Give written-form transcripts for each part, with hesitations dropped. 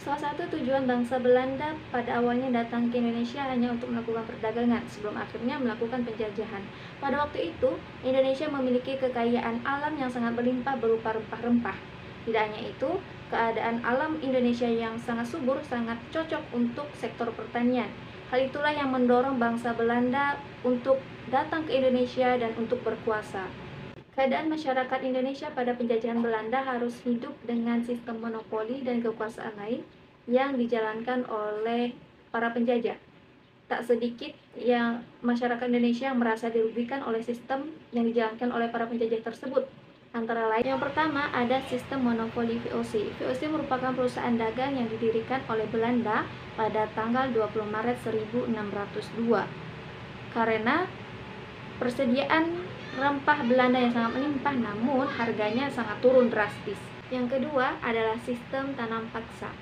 Salah satu tujuan bangsa Belanda pada awalnya datang ke Indonesia hanya untuk melakukan perdagangan sebelum akhirnya melakukan penjajahan. Pada waktu itu, Indonesia memiliki kekayaan alam yang sangat berlimpah berupa rempah-rempah. Tidak hanya itu, keadaan alam Indonesia yang sangat subur sangat cocok untuk sektor pertanian. Hal itulah yang mendorong bangsa Belanda untuk datang ke Indonesia dan untuk berkuasa. Keadaan masyarakat Indonesia pada penjajahan Belanda harus hidup dengan sistem monopoli dan kekuasaan lain yang dijalankan oleh para penjajah. Tak sedikit yang masyarakat Indonesia yang merasa dirugikan oleh sistem yang dijalankan oleh para penjajah tersebut. Antara lain, yang pertama ada sistem monopoli VOC. VOC merupakan perusahaan dagang yang didirikan oleh Belanda pada tanggal 20 Maret 1602. Karena persediaan rempah Belanda yang sangat melimpah, namun harganya sangat turun drastis. Yang kedua adalah sistem tanam paksa.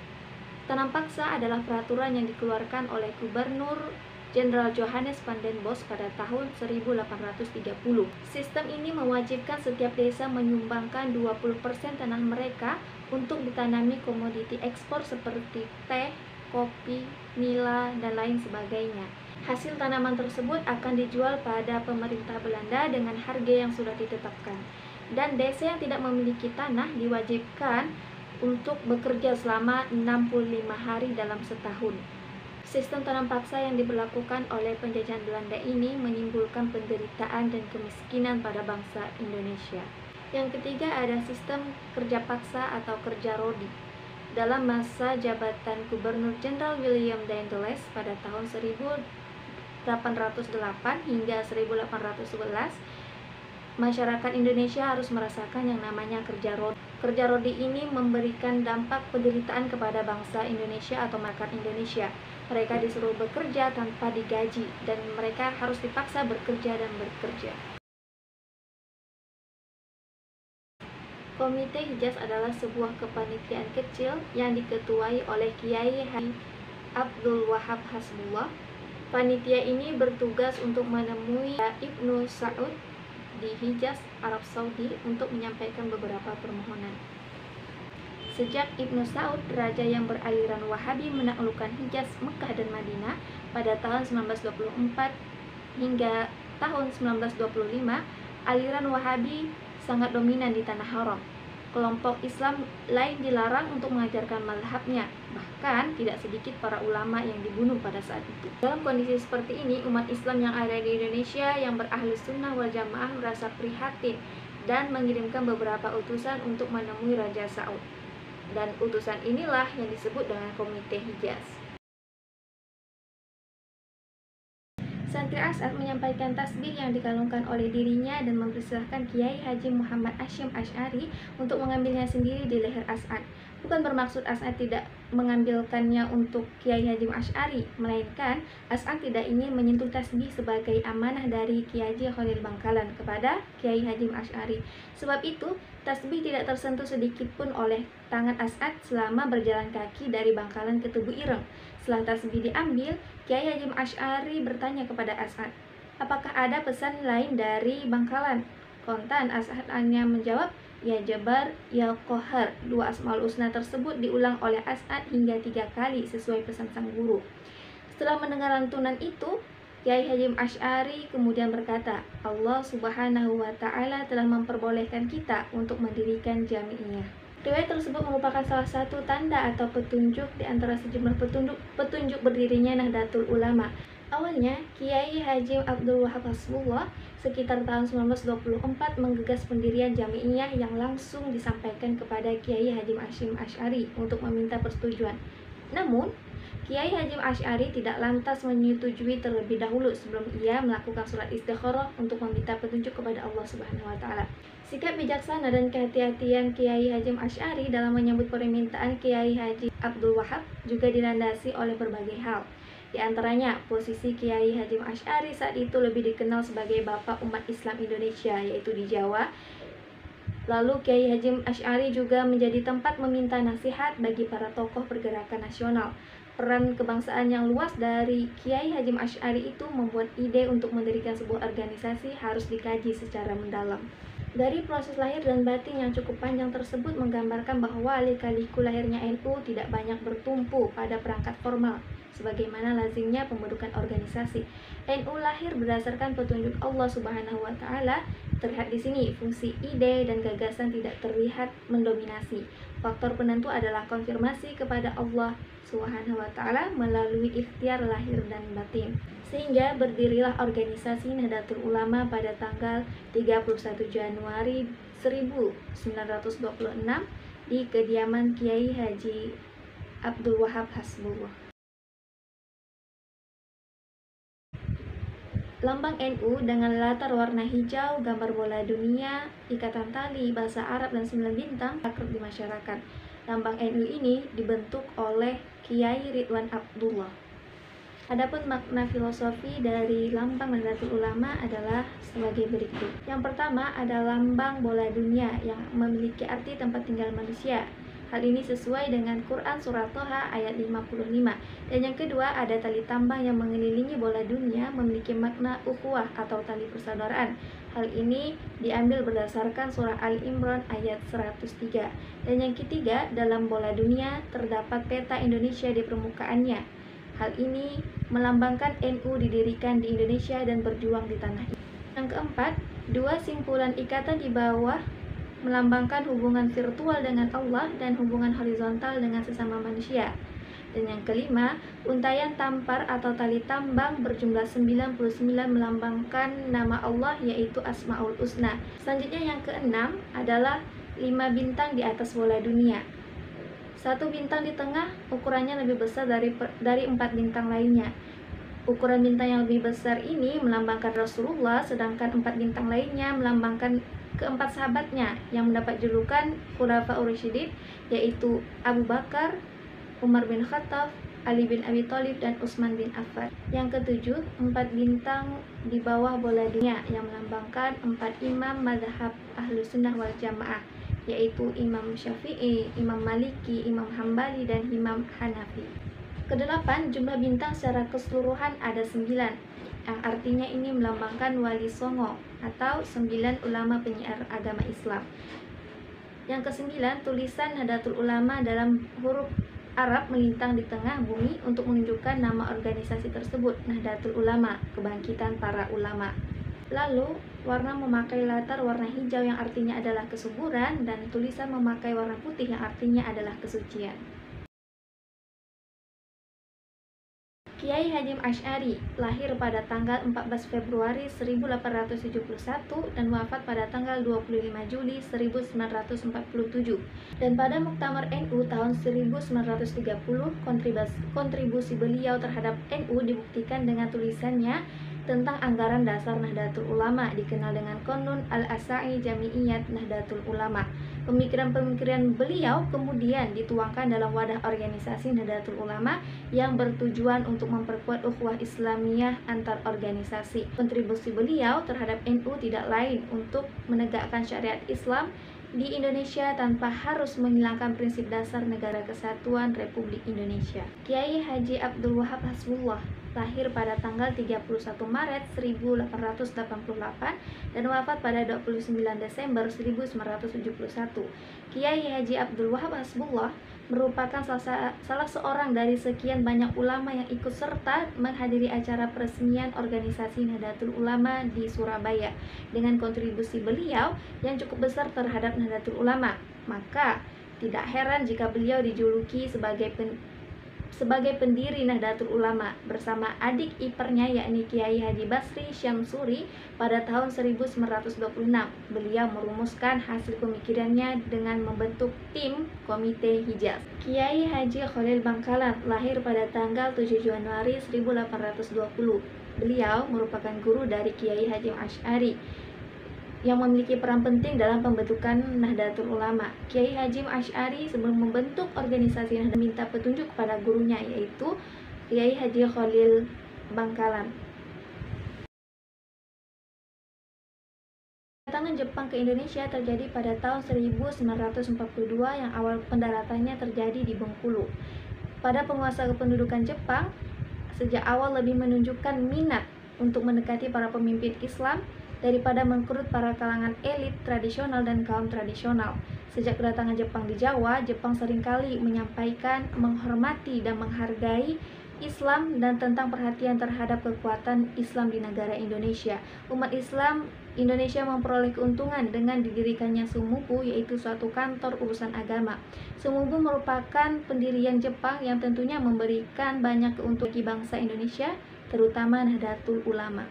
Tanam paksa adalah peraturan yang dikeluarkan oleh Gubernur Jenderal Johannes van den Bosch pada tahun 1830. Sistem ini mewajibkan setiap desa menyumbangkan 20% tanah mereka untuk ditanami komoditi ekspor seperti teh, kopi, nila, dan lain sebagainya. Hasil tanaman tersebut akan dijual pada pemerintah Belanda dengan harga yang sudah ditetapkan. Dan desa yang tidak memiliki tanah diwajibkan untuk bekerja selama 65 hari dalam setahun. Sistem tanam paksa yang diberlakukan oleh penjajahan Belanda ini menimbulkan penderitaan dan kemiskinan pada bangsa Indonesia. Yang ketiga ada sistem kerja paksa atau kerja rodi. Dalam masa jabatan Gubernur Jenderal William Daendels pada tahun 1808 hingga 1811, masyarakat Indonesia harus merasakan yang namanya kerja rodi. Kerja rodi ini memberikan dampak penderitaan kepada bangsa Indonesia atau masyarakat Indonesia. Mereka disuruh bekerja tanpa digaji dan mereka harus dipaksa bekerja dan bekerja. Komite Hijaz adalah sebuah kepanitiaan kecil yang diketuai oleh Kiai Haji Abdul Wahab Hasbullah. Panitia ini bertugas untuk menemui Ibnu Saud di Hijaz, Arab Saudi untuk menyampaikan beberapa permohonan. Sejak Ibnu Saud, raja yang beraliran Wahabi menaklukkan Hijaz, Mekah dan Madinah pada tahun 1924 hingga tahun 1925, aliran Wahabi sangat dominan di tanah haram. Kelompok Islam lain dilarang untuk mengajarkan mazhabnya, bahkan tidak sedikit para ulama yang dibunuh pada saat itu. Dalam kondisi seperti ini, umat Islam yang ada di Indonesia yang berahli sunnah wal jamaah merasa prihatin dan mengirimkan beberapa utusan untuk menemui Raja Saud. Dan utusan inilah yang disebut dengan Komite Hijaz. Santri As'ad menyampaikan tasbih yang dikalungkan oleh dirinya dan mempersilahkan Kiai Haji Muhammad Hasyim Asy'ari untuk mengambilnya sendiri di leher As'ad. Bukan bermaksud As'ad tidak mengambilkannya untuk Kiai Haji Asy'ari, melainkan As'ad tidak ingin menyentuh tasbih sebagai amanah dari Kiai Haji Khalil Bangkalan kepada Kiai Haji Asy'ari. Sebab itu, tasbih tidak tersentuh sedikit pun oleh tangan As'ad selama berjalan kaki dari Bangkalan ke Tugu Ireng. Setelah tasbih diambil, Kiai Haji Asy'ari bertanya kepada As'ad, apakah ada pesan lain dari Bangkalan? Kontan As'ad hanya menjawab, ya Jabar, ya Qahar. Dua Asmaul Husna tersebut diulang oleh As'ad hingga 3 kali sesuai pesan sang guru. Setelah mendengar lantunan itu, Kiai Haji Asy'ari kemudian berkata, Allah Subhanahu wa Ta'ala telah memperbolehkan kita untuk mendirikan jami'iyah. Riwayat tersebut merupakan salah satu tanda atau petunjuk di antara sejumlah petunjuk berdirinya Nahdlatul Ulama. Awalnya, Kiai Haji Abdul Wahab Hasbullah sekitar tahun 1924 menggagas pendirian jami'iyah yang langsung disampaikan kepada Kiai Haji Hasyim Asy'ari untuk meminta persetujuan. Namun, Kiai Haji Asy'ari tidak lantas menyetujui terlebih dahulu sebelum ia melakukan surat istikharah untuk meminta petunjuk kepada Allah Subhanahu wa Ta'ala. Sikap bijaksana dan kehati-hatian Kiai Haji Asy'ari dalam menyambut permintaan Kiai Haji Abdul Wahab juga dilandasi oleh berbagai hal. Di antaranya, posisi Kiai Haji Asy'ari saat itu lebih dikenal sebagai Bapak Umat Islam Indonesia, yaitu di Jawa. Lalu Kiai Haji Asy'ari juga menjadi tempat meminta nasihat bagi para tokoh pergerakan nasional. Peran kebangsaan yang luas dari Kiai Haji Asy'ari itu membuat ide untuk mendirikan sebuah organisasi harus dikaji secara mendalam. Dari proses lahir dan batin yang cukup panjang tersebut menggambarkan bahwa lika-liku lahirnya NU tidak banyak bertumpu pada perangkat formal, sebagaimana lazimnya pembentukan organisasi. NU lahir berdasarkan petunjuk Allah Subhanahu wa Ta'ala. Terlihat di sini, fungsi ide dan gagasan tidak terlihat mendominasi. Faktor penentu adalah konfirmasi kepada Allah Subhanahu wa Ta'ala melalui ikhtiar lahir dan batin. Sehingga berdirilah organisasi Nahdlatul Ulama pada tanggal 31 Januari 1926 di kediaman Kiai Haji Abdul Wahab Hasbullah. Lambang NU dengan latar warna hijau, gambar bola dunia, ikatan tali, bahasa Arab, dan 9 bintang akrab di masyarakat. Lambang NU ini dibentuk oleh Kiai Ridwan Abdullah. Adapun makna filosofi dari lambang Nahdlatul Ulama adalah sebagai berikut. Yang pertama ada lambang bola dunia yang memiliki arti tempat tinggal manusia. Hal ini sesuai dengan Quran Surah Toha ayat 55. Dan yang kedua ada tali tambang yang mengelilingi bola dunia memiliki makna ukhuwah atau tali persaudaraan. Hal ini diambil berdasarkan Surah Al-Imran ayat 103. Dan yang ketiga, dalam bola dunia terdapat peta Indonesia di permukaannya. Hal ini melambangkan NU didirikan di Indonesia dan berjuang di tanah ini. Yang keempat, dua simpulan ikatan di bawah melambangkan hubungan virtual dengan Allah dan hubungan horizontal dengan sesama manusia. Dan yang kelima, untayan tampar atau tali tambang berjumlah 99 melambangkan nama Allah yaitu Asmaul Husna. Selanjutnya yang keenam adalah 5 bintang di atas bola dunia. 1 bintang di tengah ukurannya lebih besar dari 4 bintang lainnya. Ukuran bintang yang lebih besar ini melambangkan Rasulullah, sedangkan 4 bintang lainnya melambangkan keempat sahabatnya yang mendapat julukan Khulafaur Rasyidin, yaitu Abu Bakar, Umar bin Khattab, Ali bin Abi Thalib, dan Utsman bin Affan. Yang ketujuh, 4 bintang di bawah bola dunia yang melambangkan 4 imam mazhab Ahlus Sunnah wal Jamaah, yaitu Imam Syafi'i, Imam Maliki, Imam Hambali, dan Imam Hanafi. Kedelapan, jumlah bintang secara keseluruhan ada 9, yang artinya ini melambangkan Wali Songo atau 9 ulama penyiar agama Islam. Yang kesembilan, tulisan Nahdlatul Ulama dalam huruf Arab melintang di tengah bumi untuk menunjukkan nama organisasi tersebut, Nahdlatul Ulama, kebangkitan para ulama. Lalu, warna memakai latar warna hijau yang artinya adalah kesuburan, dan tulisan memakai warna putih yang artinya adalah kesucian. Kiai Hasyim Asy'ari lahir pada tanggal 14 Februari 1871 dan wafat pada tanggal 25 Juli 1947. Dan pada Muktamar NU tahun 1930, kontribusi beliau terhadap NU dibuktikan dengan tulisannya tentang anggaran dasar Nahdlatul Ulama, dikenal dengan Qonun Al-Asai Jami'iyat Nahdlatul Ulama. Pemikiran-pemikiran beliau kemudian dituangkan dalam wadah organisasi Nahdlatul Ulama yang bertujuan untuk memperkuat ukhuwah Islamiyah antar organisasi. Kontribusi beliau terhadap NU tidak lain untuk menegakkan syariat Islam di Indonesia tanpa harus menghilangkan prinsip dasar negara kesatuan Republik Indonesia. Kiai Haji Abdul Wahab Hasbullah lahir pada tanggal 31 Maret 1888 dan wafat pada 29 Desember 1971. Kiai Haji Abdul Wahab Hasbullah merupakan salah seorang dari sekian banyak ulama yang ikut serta menghadiri acara peresmian organisasi Nahdlatul Ulama di Surabaya. Dengan kontribusi beliau yang cukup besar terhadap Nahdlatul Ulama, maka tidak heran jika beliau dijuluki sebagai pendiri Nahdlatul Ulama bersama adik iparnya yakni Kiai Haji Basri Syamsuri pada tahun 1926. Beliau merumuskan hasil pemikirannya dengan membentuk tim Komite Hijaz. Kiai Haji Khalil Bangkalan lahir pada tanggal 7 Januari 1820. Beliau merupakan guru dari Kiai Hasyim Asy'ari yang memiliki peran penting dalam pembentukan Nahdlatul Ulama. Kiai Hasyim Asy'ari sebelum membentuk organisasi Nahdlatul minta petunjuk kepada gurunya yaitu Kiai Haji Khalil Bangkalan. Kedatangan Jepang ke Indonesia terjadi pada tahun 1942 yang awal pendaratannya terjadi di Bengkulu. Pada penguasa kependudukan Jepang sejak awal lebih menunjukkan minat untuk mendekati para pemimpin Islam daripada mengkerut para kalangan elit tradisional dan kaum tradisional. Sejak kedatangan Jepang di Jawa, Jepang seringkali menyampaikan menghormati dan menghargai Islam dan tentang perhatian terhadap kekuatan Islam di negara Indonesia. Umat Islam Indonesia memperoleh keuntungan dengan didirikannya Sumubu, yaitu suatu kantor urusan agama. Sumubu merupakan pendirian Jepang yang tentunya memberikan banyak keuntungan bagi bangsa Indonesia, terutama Nahdlatul Ulama.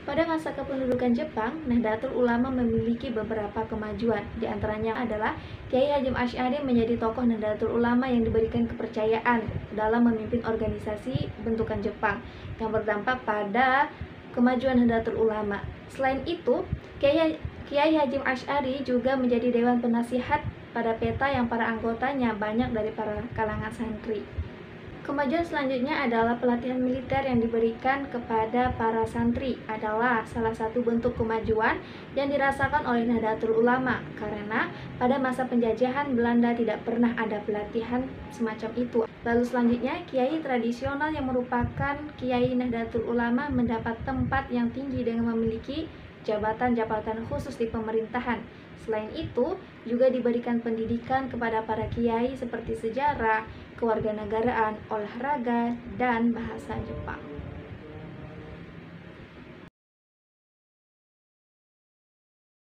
Pada masa kependudukan Jepang, Nahdlatul Ulama memiliki beberapa kemajuan. Di antaranya adalah Kiai Hasyim Asy'ari menjadi tokoh Nahdlatul Ulama yang diberikan kepercayaan dalam memimpin organisasi bentukan Jepang yang berdampak pada kemajuan Nahdlatul Ulama. Selain itu, Kiai Hasyim Asy'ari juga menjadi dewan penasihat pada peta yang para anggotanya banyak dari para kalangan santri. Kemajuan selanjutnya adalah pelatihan militer yang diberikan kepada para santri adalah salah satu bentuk kemajuan yang dirasakan oleh Nahdlatul Ulama, karena pada masa penjajahan Belanda tidak pernah ada pelatihan semacam itu. Lalu selanjutnya, kiai tradisional yang merupakan kiai Nahdlatul Ulama mendapat tempat yang tinggi dengan memiliki jabatan-jabatan khusus di pemerintahan. Selain itu, juga diberikan pendidikan kepada para kiai seperti sejarah, kewarganegaraan, olahraga, dan bahasa Jepang.